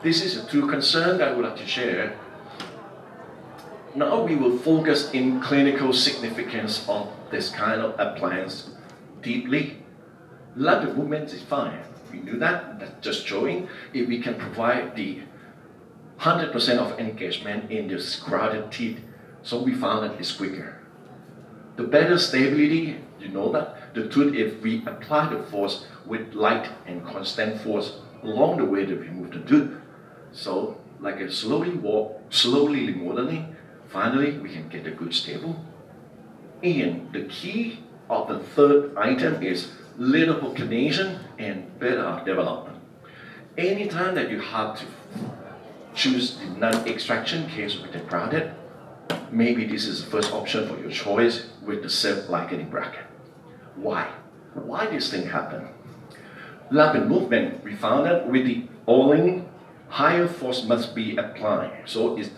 This is two concerns I would like to share. Now we will focus in clinical significance of this kind of appliance deeply. Lateral movement is fine. We knew that. That's just showing if we can provide the 100% of engagement in this crowded teeth. So we found that it's quicker. The better stability, you know that the tooth, if we apply the force with light and constant force along the way to remove the tooth. So like a slowly remodeling, finally we can get a good stable. And the key of the third item is little proclination and better development. Anytime that you have to choose the non-extraction case with the crowded, maybe this is the first option for your choice with the self-ligating bracket. Why? Why this thing happen? Rapid movement, we found that with the Oling, higher force must be applied, so it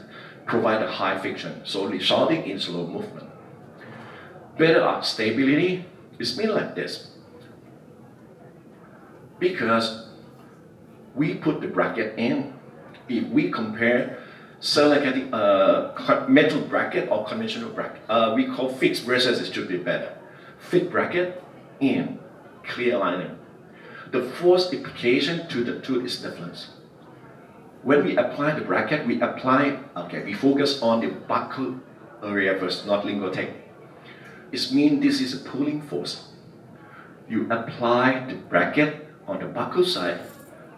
provides a high friction, so resulting in slow movement. Better arch stability is mean like this. Because we put the bracket in, if we compare self-ligating metal bracket or conventional bracket, we call fixed versus it should be better. Fixed bracket and clear aligner. The force application to the tooth is different. When we apply the bracket, we focus on the buccal area first, not lingual-tech. It means this is a pulling force. You apply the bracket on the buccal side,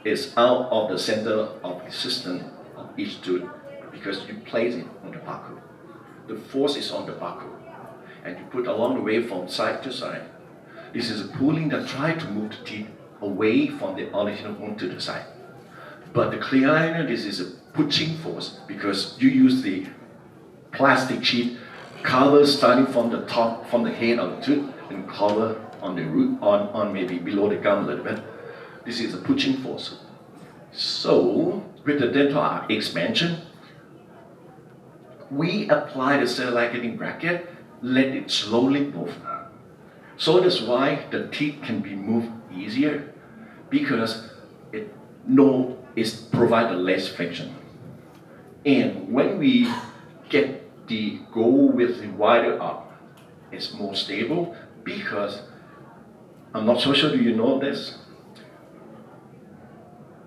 it's out of the center of the system of each tooth because you place it on the buccal. The force is on the buccal, and you put along the way from side to side. This is a pulling that tries to move the teeth away from the original wound to the side. But the clear aligner, this is a pushing force because you use the plastic sheet cover starting from the top, from the head of the tooth, and cover on the root, on maybe below the gum a little bit. This is a pushing force. So with the dental arc expansion, we apply the self-ligating bracket, let it slowly move. So that's why the teeth can be moved easier because it provides less friction. And when we go with the wider arc, it's more stable because I'm not so sure do you know this.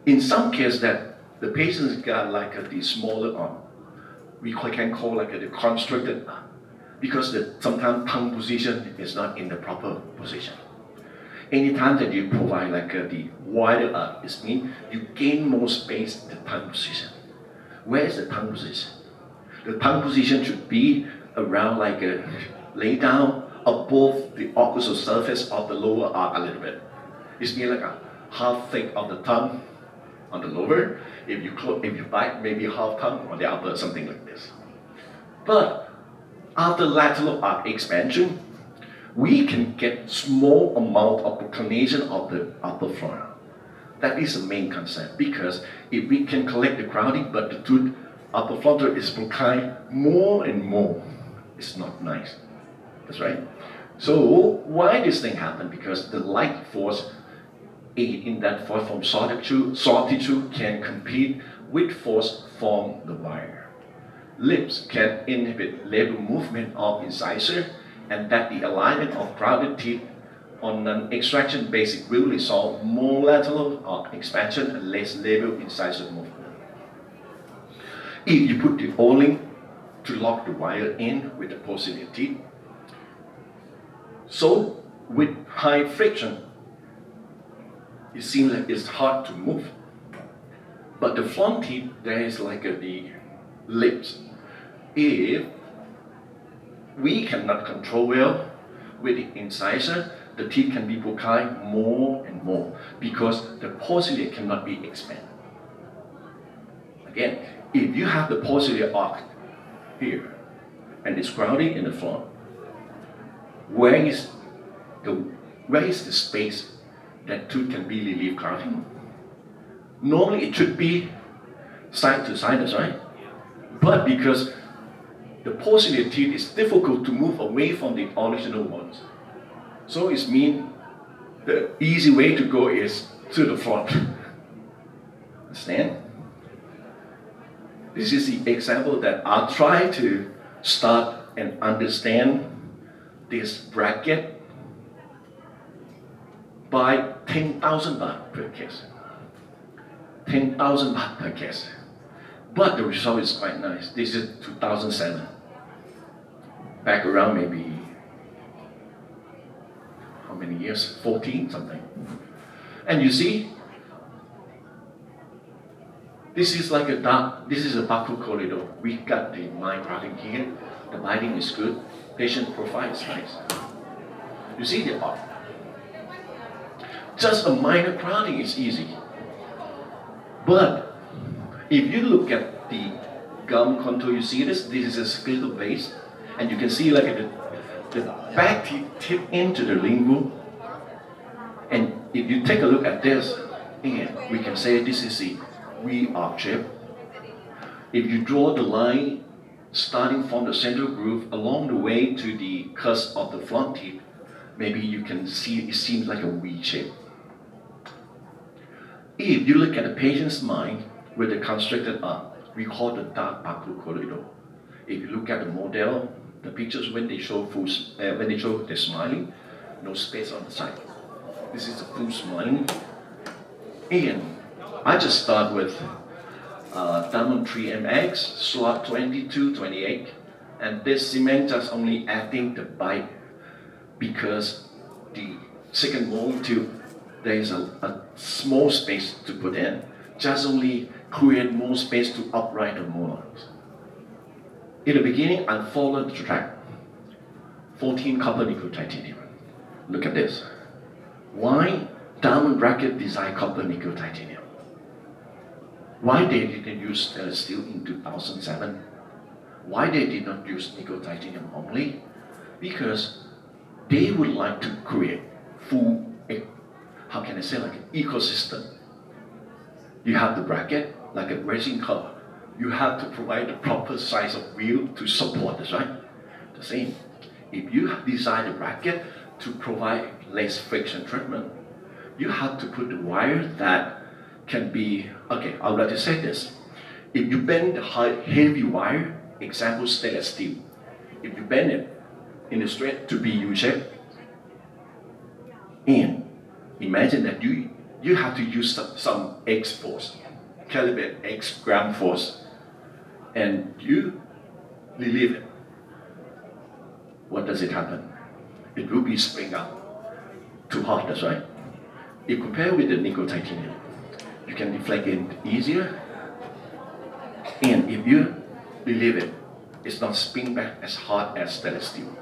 In some cases that the patients got like the smaller arm, we can call like the constricted arm because sometimes tongue position is not in the proper position. Anytime that you provide like the wider arc, it means you gain more space in the tongue position. Where is the tongue position? The tongue position should be around like lay down above the occlusal surface of the lower arc a little bit. It's mean like a half thick of the tongue on the lower. If you bite, maybe half tongue on the upper, something like this. But after lateral arc expansion, we can get small amount of proclination of the upper front. That is the main concept because if we can collect the crowding, but the tooth upper frontal is proclined more and more, it's not nice. That's right. So why this thing happen? Because the light force in that force from soft tissue can compete with force from the wire. Lips can inhibit labial movement of incisor, and that the alignment of crowded teeth on an extraction basic will result more lateral arc expansion and less labial incisor movement. If you put the O-ring to lock the wire in with the posterior teeth, so with high friction, it seems like it's hard to move. But the front teeth, there is like the lips. If we cannot control well with the incisor, the teeth can be proclined more and more because the posterior cannot be expanded. Again, if you have the posterior arc here and it's crowding in the front, where is the space that tooth can be relieved crowding? Normally it should be side to side, that's right. But because the posterior teeth is difficult to move away from the original ones, so it means the easy way to go is to the front. Understand? This is the example that I'll try to start and understand this bracket by 10,000 baht per case. 10,000 baht per case. But the result is quite nice. This is 2007. Back around maybe, how many years? 14 something. And you see, this is like this is a buccal corridor. We got the line crowding here. The lighting is good. Patient profile is nice. You see the art. Just a minor crowding is easy. But if you look at the gum contour, you see this is a skeletal base, and you can see like the back teeth tip into the lingual. And if you take a look at this, again, we can say this is a V-arc shape. If you draw the line starting from the central groove along the way to the cusp of the front teeth, maybe you can see it seems like a V shape. If you look at the patient's mind with the constricted arm, we call the dark buccal corridor. If you look at the model, the pictures when they show the smiling, no space on the side. This is the full smiling. And I just start with diamond 3MX, slot 22, 28, and this cement just only adding the bite because the second mold tube, there is a small space to put in, just only create more space to upright the molars. In the beginning, I followed the track, 14 copper nickel titanium. Look at this. Why diamond bracket design copper nickel titanium? Why they didn't use stainless steel in 2007? Why they did not use nickel titanium only? Because they would like to create full, how can I say, like an ecosystem. You have the bracket, like a racing car. You have to provide the proper size of wheel to support this, right? The same. If you design the bracket to provide less friction treatment, you have to put the wire that can be, okay, I would like to say this. If you bend the heavy wire, example stainless steel, if you bend it in a straight to be U-shape, and imagine that you have to use some X force, calibrate X gram force, and you relieve it. What does it happen? It will be spring up too hot, that's right. If compared with the nickel titanium, you can deflect it easier, and if you relieve it, it's not spin back as hard as stainless steel.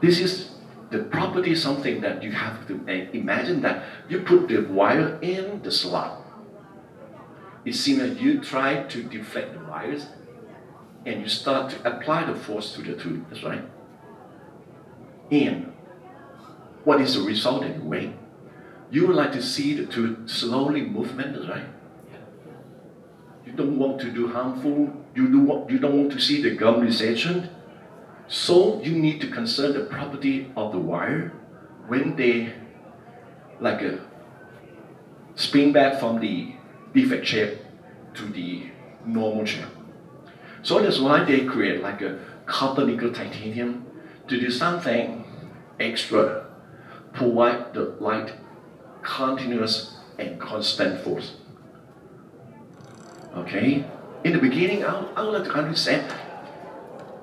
This is the property, something that you have to imagine that you put the wire in the slot. It seems that you try to deflect the wires, and you start to apply the force to the tube, that's right. And what is the result anyway? You would like to see the tube slowly movement, that's right. You don't want to do harmful, you don't want to see the gum recession. So you need to consider the property of the wire when they like a spin back from the defect shape to the normal shape. So that's why they create like a copper nickel titanium to do something extra, provide the light continuous and constant force. Okay? In the beginning, I would like to understand,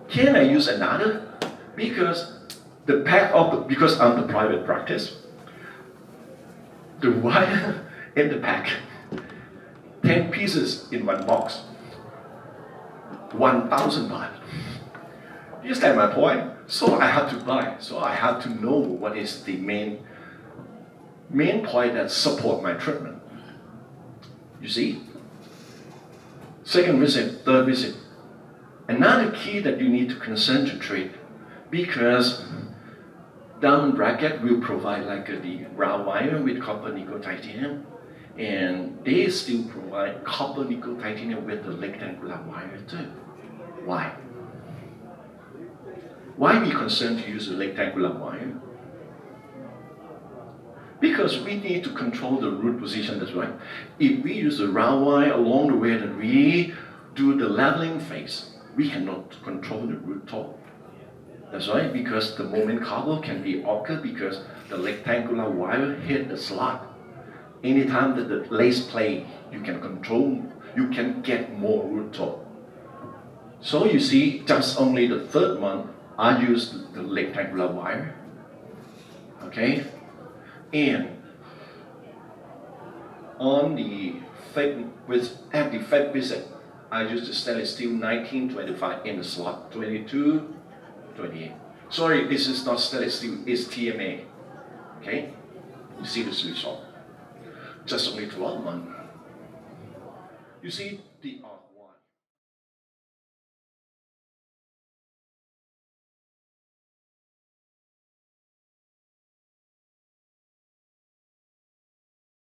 can I use another? Because because I'm the private practice, the wire in the pack, 10 pieces in one box, 1,000 baht. You understand my point? So I have to buy. So I have to know what is the main point that support my treatment. You see? Second visit, third visit. Another key that you need to concentrate, because diamond bracket will provide like the round wire with copper nickel titanium, and they still provide copper nickel titanium with the rectangular wire too. Why? Why we concerned to use a rectangular wire? Because we need to control the root position, that's right. If we use a round wire along the way that we do the leveling phase, we cannot control the root toe. That's right, because the moment cobble can be occur because the rectangular wire hit the slot. Anytime that the lace play, you can control, you can get more root toe. So you see, just only the third month, I used the rectangular wire, okay? And on the at the fifth visit, I used the stainless steel 1925 in the slot 22, 28. Sorry, this is not stainless steel, it's TMA, okay? You see this result. Just only 12 months. You see,